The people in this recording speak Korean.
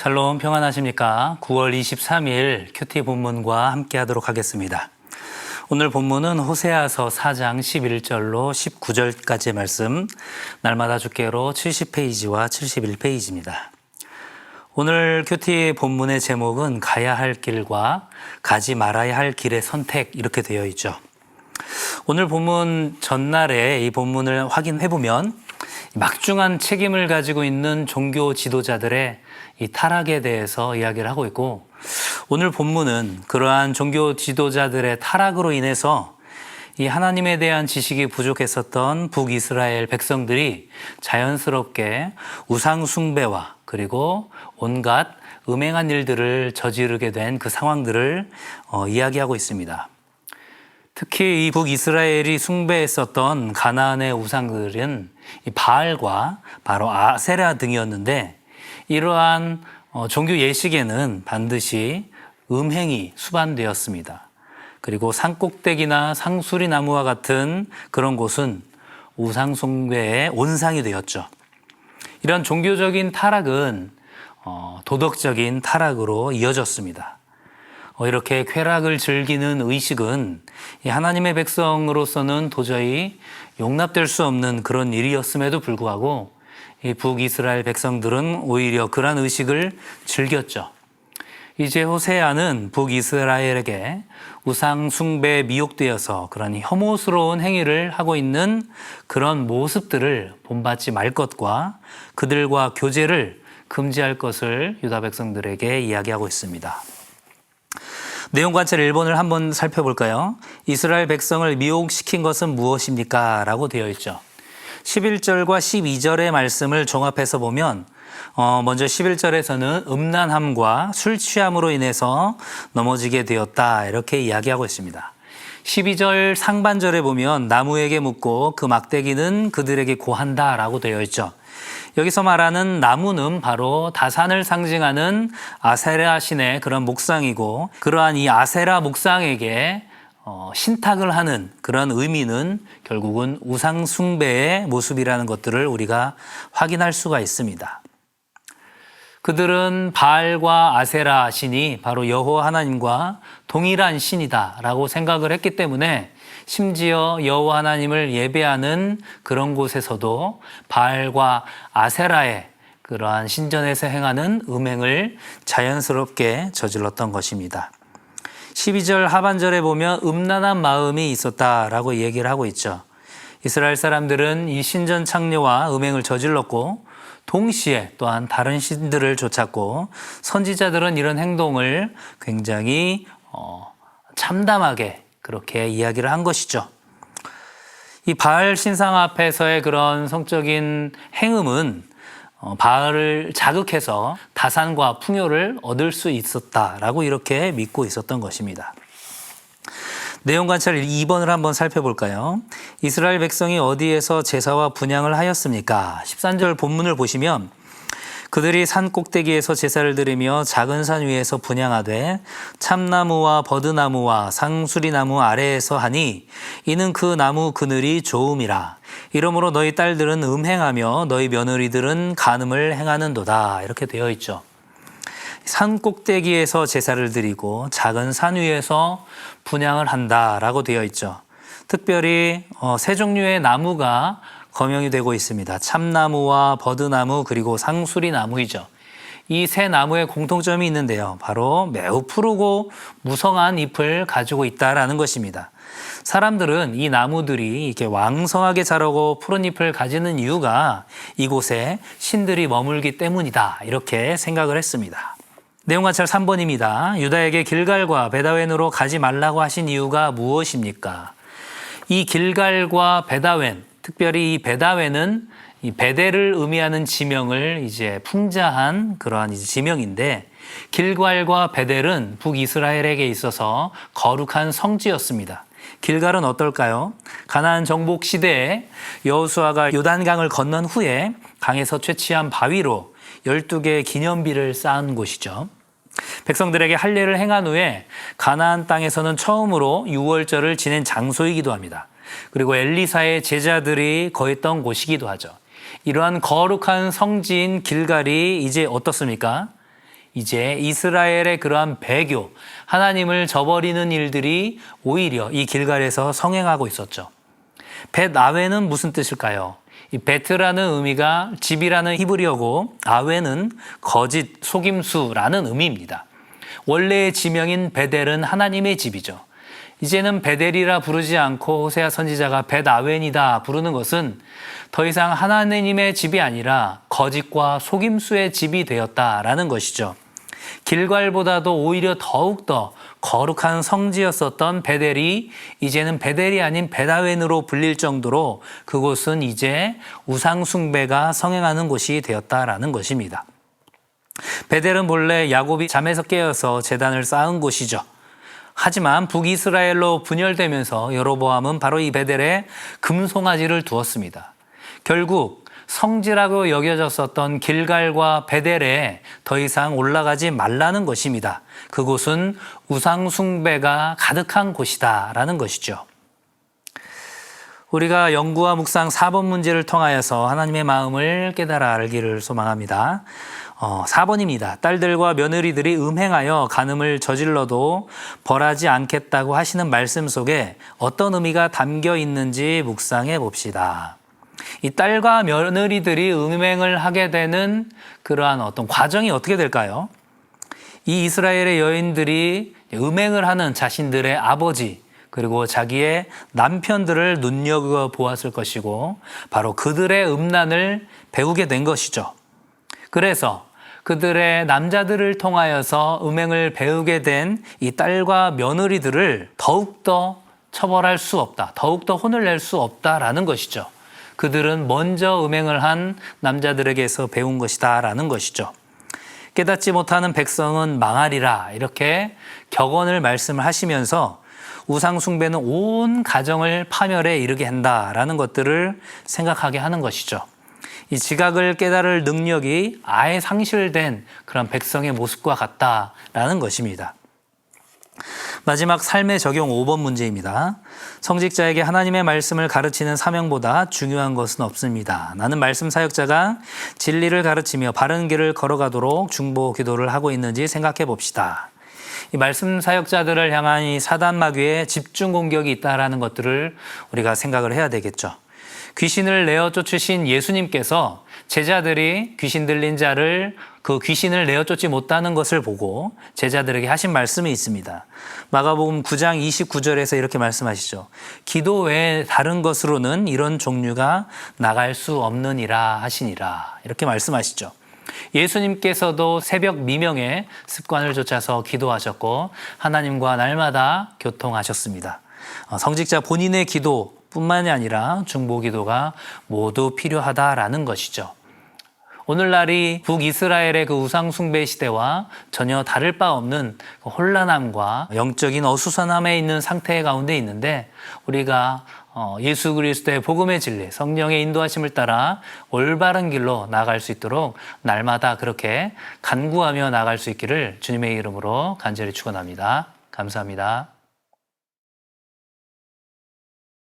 샬롬 평안하십니까? 9월 23일 큐티 본문과 함께 하도록 하겠습니다. 오늘 본문은 호세아서 4장 11절로 19절까지의 말씀, 날마다 주께로 70페이지와 71페이지입니다. 오늘 큐티 본문의 제목은 가야 할 길과 가지 말아야 할 길의 선택, 이렇게 되어 있죠. 오늘 본문 전날에 이 본문을 확인해 보면 막중한 책임을 가지고 있는 종교 지도자들의 이 타락에 대해서 이야기를 하고 있고, 오늘 본문은 그러한 종교 지도자들의 타락으로 인해서 이 하나님에 대한 지식이 부족했었던 북이스라엘 백성들이 자연스럽게 우상 숭배와 그리고 온갖 음행한 일들을 저지르게 된 그 상황들을 이야기하고 있습니다. 특히 이 북이스라엘이 숭배했었던 가나안의 우상들은 이 바알과 바로 아세라 등이었는데, 이러한 종교 예식에는 반드시 음행이 수반되었습니다. 그리고 산꼭대기나 상수리 나무와 같은 그런 곳은 우상 숭배의 온상이 되었죠. 이런 종교적인 타락은 도덕적인 타락으로 이어졌습니다. 이렇게 쾌락을 즐기는 의식은 하나님의 백성으로서는 도저히 용납될 수 없는 그런 일이었음에도 불구하고 이 북이스라엘 백성들은 오히려 그러한 의식을 즐겼죠. 이제 호세아는 북이스라엘에게 우상 숭배에 미혹되어서 그런 혐오스러운 행위를 하고 있는 그런 모습들을 본받지 말 것과 그들과 교제를 금지할 것을 유다 백성들에게 이야기하고 있습니다. 내용 관찰 1번을 한번 살펴볼까요? 이스라엘 백성을 미혹시킨 것은 무엇입니까? 라고 되어 있죠. 11절과 12절의 말씀을 종합해서 보면 먼저 11절에서는 음란함과 술 취함으로 인해서 넘어지게 되었다, 이렇게 이야기하고 있습니다. 12절 상반절에 보면 나무에게 묻고 그 막대기는 그들에게 고한다 라고 되어 있죠. 여기서 말하는 나무는 바로 다산을 상징하는 아세라 신의 그런 목상이고, 그러한 이 아세라 목상에게 신탁을 하는 그런 의미는 결국은 우상 숭배의 모습이라는 것들을 우리가 확인할 수가 있습니다. 그들은 바알과 아세라 신이 바로 여호와 하나님과 동일한 신이다라고 생각을 했기 때문에 심지어 여호와 하나님을 예배하는 그런 곳에서도 바알과 아세라의 그러한 신전에서 행하는 음행을 자연스럽게 저질렀던 것입니다. 12절 하반절에 보면 음란한 마음이 있었다라고 얘기를 하고 있죠. 이스라엘 사람들은 이 신전 창녀와 음행을 저질렀고, 동시에 또한 다른 신들을 쫓았고, 선지자들은 이런 행동을 굉장히 참담하게 그렇게 이야기를 한 것이죠. 이 바알 신상 앞에서의 그런 성적인 행음은 바알을 자극해서 다산과 풍요를 얻을 수 있었다라고 이렇게 믿고 있었던 것입니다. 내용 관찰 2번을 한번 살펴볼까요? 이스라엘 백성이 어디에서 제사와 분향을 하였습니까? 13절 본문을 보시면 그들이 산 꼭대기에서 제사를 드리며 작은 산 위에서 분향하되 참나무와 버드나무와 상수리나무 아래에서 하니 이는 그 나무 그늘이 좋음이라. 이러므로 너희 딸들은 음행하며 너희 며느리들은 간음을 행하는도다. 이렇게 되어 있죠. 산 꼭대기에서 제사를 드리고 작은 산 위에서 분향을 한다라고 되어 있죠. 특별히 세 종류의 나무가 거명이 되고 있습니다. 참나무와 버드나무 그리고 상수리나무이죠. 이 세 나무의 공통점이 있는데요. 바로 매우 푸르고 무성한 잎을 가지고 있다라는 것입니다. 사람들은 이 나무들이 이렇게 왕성하게 자라고 푸른 잎을 가지는 이유가 이곳에 신들이 머물기 때문이다, 이렇게 생각을 했습니다. 내용 관찰 3번입니다. 유다에게 길갈과 베다웬으로 가지 말라고 하신 이유가 무엇입니까? 이 길갈과 베다웬, 특별히 이 베다웬은 이 베델을 의미하는 지명을 이제 풍자한 그러한 이제 지명인데, 길갈과 베델은 북이스라엘에게 있어서 거룩한 성지였습니다. 길갈은 어떨까요? 가나안 정복 시대에 여호수아가 요단강을 건넌 후에 강에서 채취한 바위로 12개의 기념비를 쌓은 곳이죠. 백성들에게 할례를 행한 후에 가나안 땅에서는 처음으로 유월절을 지낸 장소이기도 합니다. 그리고 엘리사의 제자들이 거했던 곳이기도 하죠. 이러한 거룩한 성지인 길갈이 이제 어떻습니까? 이제 이스라엘의 그러한 배교, 하나님을 저버리는 일들이 오히려 이 길갈에서 성행하고 있었죠. 벳 아웬은 무슨 뜻일까요? 이 베트라는 의미가 집이라는 히브리어고 아웬은 거짓, 속임수라는 의미입니다. 원래의 지명인 베델은 하나님의 집이죠. 이제는 베델이라 부르지 않고 호세아 선지자가 벳 아웬이다 부르는 것은 더 이상 하나님의 집이 아니라 거짓과 속임수의 집이 되었다라는 것이죠. 길갈보다도 오히려 더욱더 거룩한 성지였었던 베델이 이제는 베델이 아닌 벳 아웬으로 불릴 정도로 그곳은 이제 우상 숭배가 성행하는 곳이 되었다라는 것입니다. 베델은 본래 야곱이 잠에서 깨어서 제단을 쌓은 곳이죠. 하지만 북이스라엘로 분열되면서 여로보암은 바로 이 베델에 금송아지를 두었습니다. 결국 성지라고 여겨졌었던 길갈과 베델에 더 이상 올라가지 말라는 것입니다. 그곳은 우상 숭배가 가득한 곳이다라는 것이죠. 우리가 연구와 묵상 4번 문제를 통하여서 하나님의 마음을 깨달아 알기를 소망합니다. 4번입니다. 딸들과 며느리들이 음행하여 간음을 저질러도 벌하지 않겠다고 하시는 말씀 속에 어떤 의미가 담겨 있는지 묵상해 봅시다. 이 딸과 며느리들이 음행을 하게 되는 그러한 어떤 과정이 어떻게 될까요? 이 이스라엘의 여인들이 음행을 하는 자신들의 아버지 그리고 자기의 남편들을 눈여겨보았을 것이고 바로 그들의 음란을 배우게 된 것이죠. 그래서 그들의 남자들을 통하여서 음행을 배우게 된 이 딸과 며느리들을 더욱더 처벌할 수 없다. 더욱더 혼을 낼 수 없다라는 것이죠. 그들은 먼저 음행을 한 남자들에게서 배운 것이다 라는 것이죠. 깨닫지 못하는 백성은 망하리라 이렇게 격언을 말씀을 하시면서 우상숭배는 온 가정을 파멸에 이르게 한다라는 것들을 생각하게 하는 것이죠. 이 지각을 깨달을 능력이 아예 상실된 그런 백성의 모습과 같다라는 것입니다. 마지막 삶의 적용 5번 문제입니다. 성직자에게 하나님의 말씀을 가르치는 사명보다 중요한 것은 없습니다. 나는 말씀 사역자가 진리를 가르치며 바른 길을 걸어가도록 중보 기도를 하고 있는지 생각해 봅시다. 이 말씀 사역자들을 향한 이 사단 마귀의 집중 공격이 있다라는 것들을 우리가 생각을 해야 되겠죠. 귀신을 내어 쫓으신 예수님께서 제자들이 귀신 들린 자를 그 귀신을 내어 쫓지 못하는 것을 보고 제자들에게 하신 말씀이 있습니다. 마가복음 9장 29절에서 이렇게 말씀하시죠. 기도 외에 다른 것으로는 이런 종류가 나갈 수 없느니라 하시니라. 이렇게 말씀하시죠. 예수님께서도 새벽 미명에 습관을 좇아서 기도하셨고 하나님과 날마다 교통하셨습니다. 성직자 본인의 기도 뿐만이 아니라 중보 기도가 모두 필요하다라는 것이죠. 오늘날이 북이스라엘의 그 우상숭배 시대와 전혀 다를 바 없는 혼란함과 영적인 어수선함에 있는 상태 가운데 있는데 우리가 예수 그리스도의 복음의 진리, 성령의 인도하심을 따라 올바른 길로 나아갈 수 있도록 날마다 그렇게 간구하며 나아갈 수 있기를 주님의 이름으로 간절히 축원합니다. 감사합니다.